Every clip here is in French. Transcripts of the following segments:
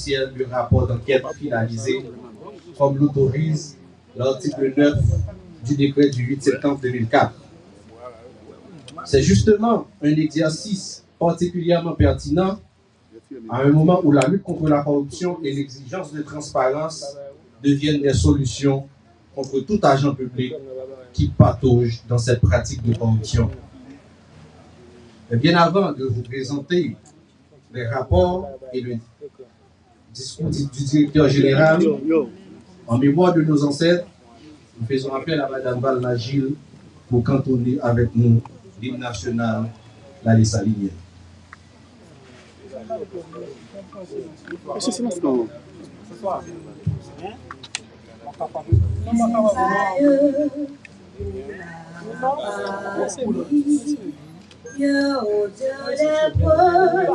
officiel du rapport d'enquête finalisé, comme l'autorise l'article 9 du décret du 8 septembre 2004. C'est justement un exercice particulièrement pertinent à un moment où la lutte contre la corruption et l'exigence de transparence deviennent des solutions contre tout agent public qui patauge dans cette pratique de corruption. Mais bien avant de vous présenter les rapports et le discours du directeur général, en mémoire de nos ancêtres, nous faisons appel à Mme Valna Gilles pour cantonner avec nous l'hymne national, la Dessalinienne. Ô Dieu des preuves,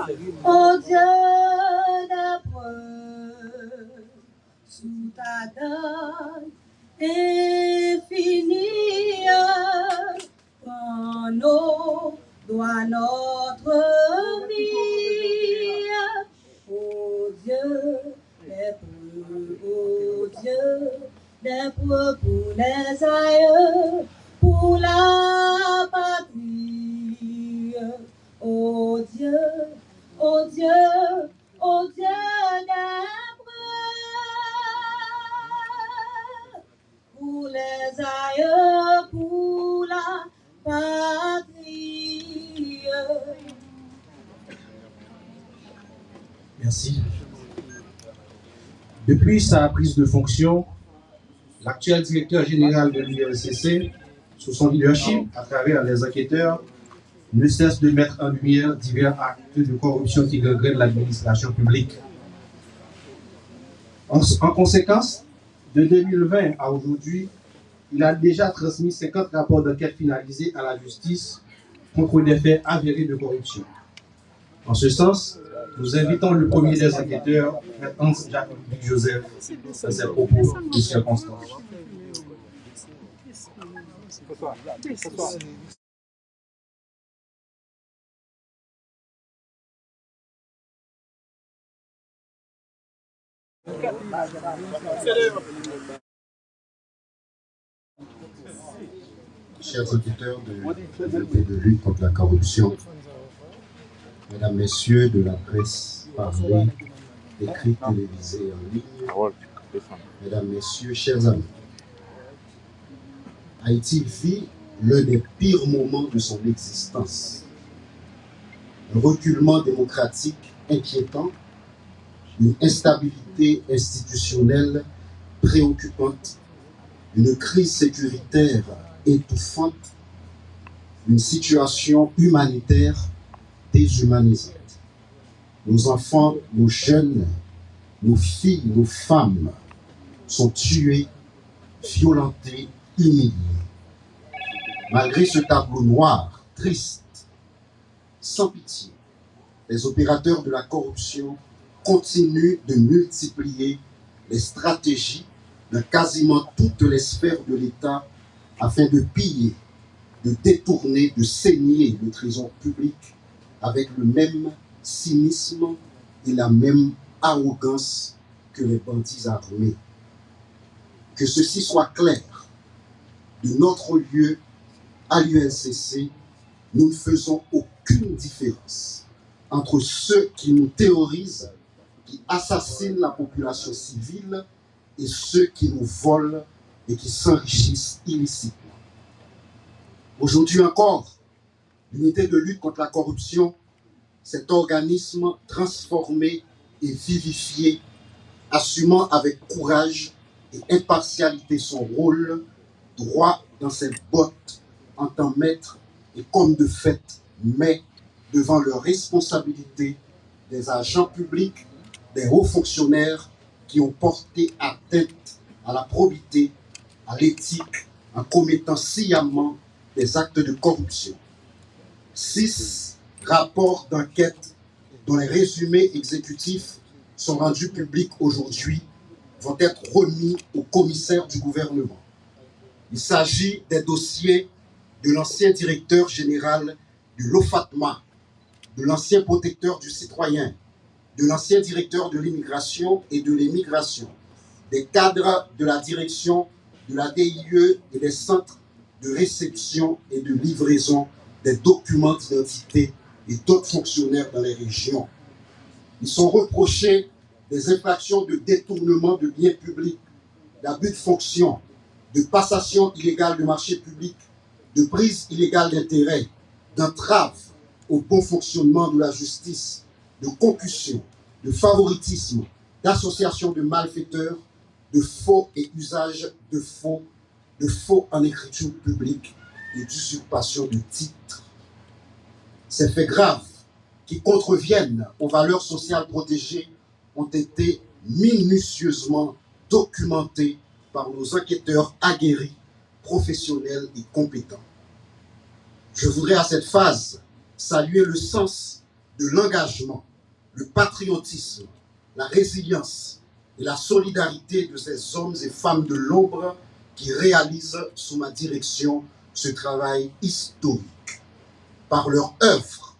ô Dieu des preuves, sous ta donne infinie, quand nous doit notre vie. Ô Dieu des preuves, ô Dieu des preuves pour les aïeux, pour la patrie. Oh Dieu, oh Dieu, oh Dieu des preuves, pour les aïeux, pour la patrie. Merci. Depuis sa prise de fonction, l'actuel directeur général de l'UNCC, sous son leadership, à travers les enquêteurs, ne cesse de mettre en lumière divers actes de corruption qui gangrènent l'administration publique. En conséquence, de 2020 à aujourd'hui, il a déjà transmis 50 rapports d'enquête finalisés à la justice contre des faits avérés de corruption. En ce sens, nous invitons le premier des enquêteurs, Hans-Jacques Joseph, dans ses propos de circonstance. Chers auditeurs de l'unité de lutte contre la corruption, mesdames, messieurs de la presse parlée, écrite, télévisée, en ligne, mesdames, messieurs, chers amis, Haïti vit l'un des pires moments de son existence. Un reculement démocratique inquiétant, une instabilité institutionnelle préoccupante, une crise sécuritaire étouffante, une situation humanitaire déshumanisante. Nos enfants, nos jeunes, nos filles, nos femmes sont tués, violentés, humiliés. Malgré ce tableau noir, triste, sans pitié, les opérateurs de la corruption continuent de multiplier les stratégies dans quasiment toutes les sphères de l'État afin de piller, de détourner, de saigner le trésor public avec le même cynisme et la même arrogance que les bandits armés. Que ceci soit clair, de notre lieu à l'UNCC, nous ne faisons aucune différence entre ceux qui nous terrorisent, qui assassinent la population civile, et ceux qui nous volent et qui s'enrichissent illicitement. Aujourd'hui encore, l'unité de lutte contre la corruption, cet organisme transformé et vivifié, assumant avec courage et impartialité son rôle, droit dans ses bottes en tant maître et comme de fait, mais devant leurs responsabilités des agents publics, des hauts fonctionnaires qui ont porté atteinte à la probité, à l'éthique, en commettant sciemment des actes de corruption. 6 rapports d'enquête dont les résumés exécutifs sont rendus publics aujourd'hui vont être remis au commissaire du gouvernement. Il s'agit des dossiers de l'ancien directeur général du LOFATMA, de l'ancien protecteur du citoyen, de l'ancien directeur de l'immigration et de l'émigration, des cadres de la direction de la DIE et des centres de réception et de livraison des documents d'identité et d'autres fonctionnaires dans les régions. Ils sont reprochés des infractions de détournement de biens publics, d'abus de fonction, de passation illégale de marchés publics, de prise illégale d'intérêt, d'entrave au bon fonctionnement de la justice, de concussion, de favoritisme, d'association de malfaiteurs, de faux et usage de faux en écriture publique et d'usurpation de titres. Ces faits graves qui contreviennent aux valeurs sociales protégées ont été minutieusement documentés par nos enquêteurs aguerris, professionnels et compétents. Je voudrais à cette phase saluer le sens de l'engagement, le patriotisme, la résilience et la solidarité de ces hommes et femmes de l'ombre qui réalisent sous ma direction ce travail historique. Par leur œuvre,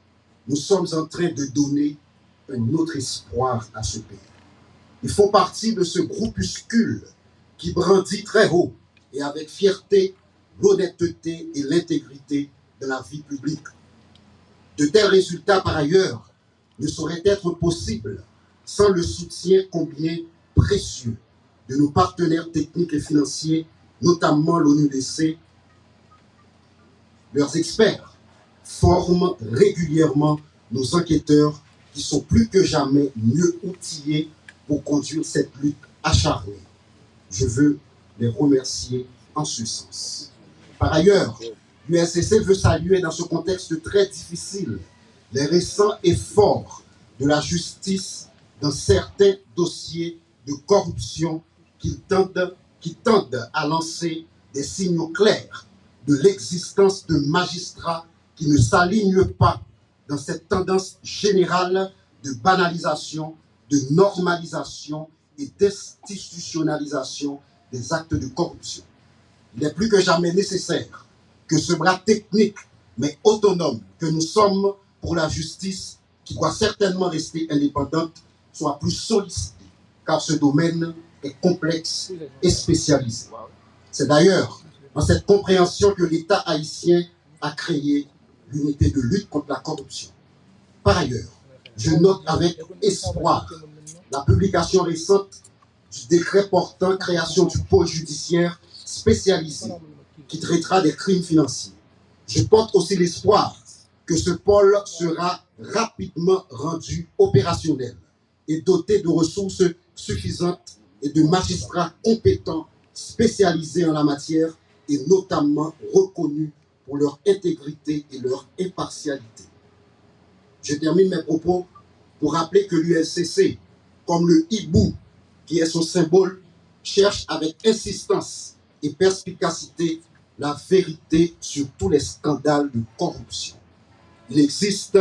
nous sommes en train de donner un autre espoir à ce pays. Ils font partie de ce groupuscule qui brandit très haut et avec fierté l'honnêteté et l'intégrité de la vie publique. De tels résultats, par ailleurs, ne sauraient être possibles sans le soutien combien précieux de nos partenaires techniques et financiers, notamment l'ONUDC. Leurs experts forment régulièrement nos enquêteurs qui sont plus que jamais mieux outillés pour conduire cette lutte acharnée. Je veux les remercier en ce sens. Par ailleurs, l'USCC veut saluer dans ce contexte très difficile les récents efforts de la justice dans certains dossiers de corruption qui tendent à lancer des signaux clairs de l'existence de magistrats qui ne s'alignent pas dans cette tendance générale de banalisation, de normalisation et d'institutionnalisation des actes de corruption. Il est plus que jamais nécessaire que ce bras technique mais autonome que nous sommes pour la justice, qui doit certainement rester indépendante, soit plus sollicité, car ce domaine est complexe et spécialisé. C'est d'ailleurs dans cette compréhension que l'État haïtien a créé l'unité de lutte contre la corruption. Par ailleurs, je note avec espoir la publication récente du décret portant création du pôle judiciaire spécialisé qui traitera des crimes financiers. Je porte aussi l'espoir que ce pôle sera rapidement rendu opérationnel et doté de ressources suffisantes et de magistrats compétents spécialisés en la matière et notamment reconnus pour leur intégrité et leur impartialité. Je termine mes propos pour rappeler que l'USCC, comme le hibou qui est son symbole, cherche avec insistance et perspicacité la vérité sur tous les scandales de corruption. Il existe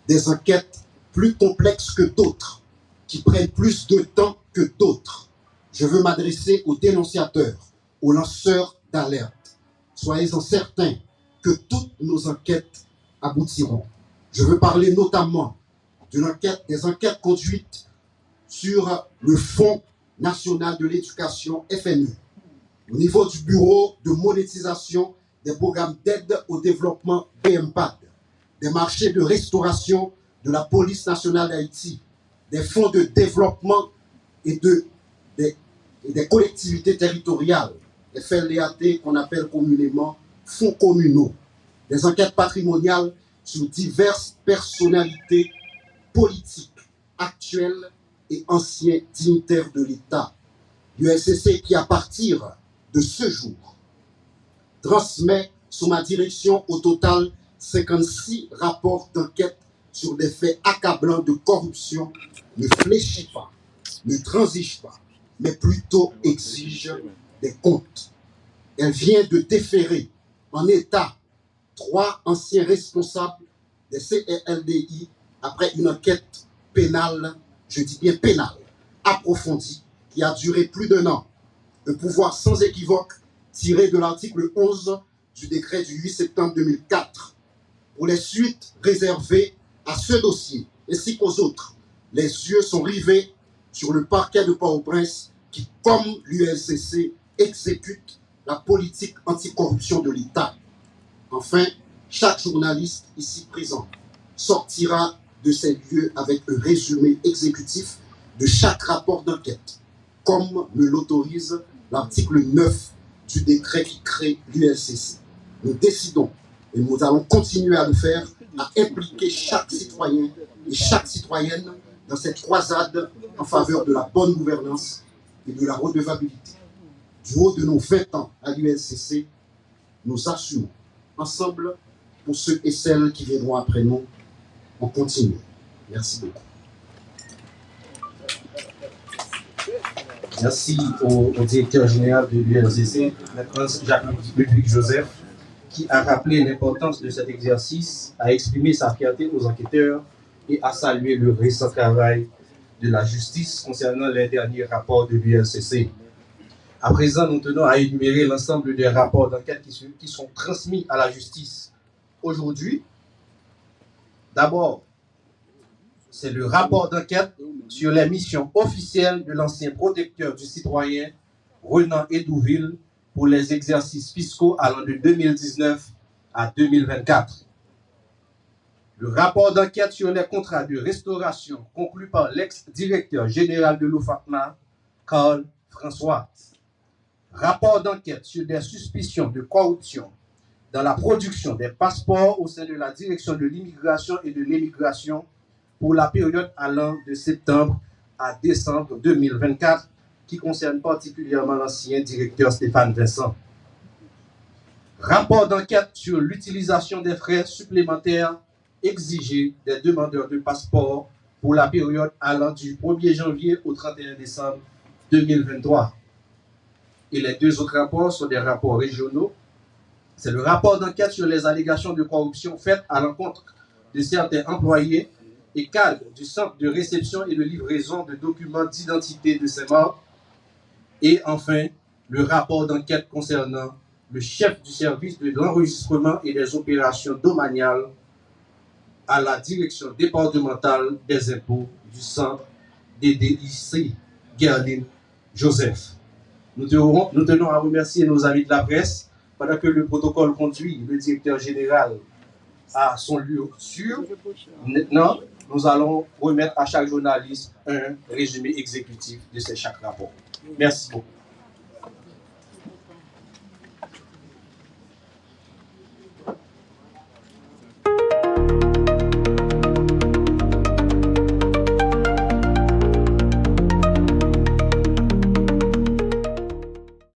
des enquêtes plus complexes que d'autres, qui prennent plus de temps que d'autres. Je veux m'adresser aux dénonciateurs, aux lanceurs d'alerte. Soyez-en certains que toutes nos enquêtes aboutiront. Je veux parler notamment des enquêtes conduites sur le Fonds national de l'éducation, FNE, au niveau du Bureau de monétisation des programmes d'aide au développement BMPAD, des marchés de restauration de la police nationale d'Haïti, des fonds de développement et des collectivités territoriales, les FLDAT qu'on appelle communément fonds communaux, des enquêtes patrimoniales sur diverses personnalités politiques actuelles et anciens dignitaires de l'État. L'USCC qui, à partir de ce jour, transmet sous ma direction au total 56 rapports d'enquête sur des faits accablants de corruption, ne fléchit pas, ne transige pas, mais plutôt exige des comptes. Elle vient de déférer en état 3 anciens responsables des CRLDI après une enquête pénale, je dis bien pénale, approfondie, qui a duré plus d'1 an. Un pouvoir sans équivoque tiré de l'article 11 du décret du 8 septembre 2004. Pour les suites réservées à ce dossier, ainsi qu'aux autres, les yeux sont rivés sur le parquet de Port-au-Prince qui, comme l'ULCC, exécute la politique anticorruption de l'État. Enfin, chaque journaliste ici présent sortira de ces lieux avec un résumé exécutif de chaque rapport d'enquête, comme me l'autorise l'article 9 du décret qui crée l'ULCC. Nous décidons, et nous allons continuer à le faire, à impliquer chaque citoyen et chaque citoyenne dans cette croisade en faveur de la bonne gouvernance et de la redevabilité. Du haut de nos 20 ans à l'ULCC, nous assumons ensemble pour ceux et celles qui viendront après nous. On continue. Merci beaucoup. Merci au directeur général de l'ULCC, Maître Jacques-Ludwig Joseph, qui a rappelé l'importance de cet exercice, a exprimé sa fierté aux enquêteurs et a salué le récent travail de la justice concernant les derniers rapports de l'ULCC. À présent, nous tenons à énumérer l'ensemble des rapports d'enquête qui sont transmis à la justice aujourd'hui. D'abord, c'est le rapport d'enquête sur les missions officielles de l'ancien protecteur du citoyen Renan Edouville pour les exercices fiscaux allant de 2019 à 2024. Le rapport d'enquête sur les contrats de restauration conclus par l'ex-directeur général de l'OFACNA, Carl François. Rapport d'enquête sur des suspicions de corruption dans la production des passeports au sein de la direction de l'immigration et de l'émigration pour la période allant de septembre à décembre 2024, qui concerne particulièrement l'ancien directeur Stéphane Vincent. Rapport d'enquête sur l'utilisation des frais supplémentaires exigés des demandeurs de passeport pour la période allant du 1er janvier au 31 décembre 2023. Et les deux autres rapports sont des rapports régionaux. C'est le rapport d'enquête sur les allégations de corruption faites à l'encontre de certains employés et cadres du centre de réception et de livraison de documents d'identité de Saint-Marc. Et enfin, le rapport d'enquête concernant le chef du service de l'enregistrement et des opérations domaniales à la direction départementale des impôts du centre DDIC, Gerline Joseph. Nous tenons à remercier nos amis de la presse. Pendant que le protocole conduit le directeur général à son lieu sûr, maintenant, nous allons remettre à chaque journaliste un résumé exécutif de chaque rapport. Merci beaucoup.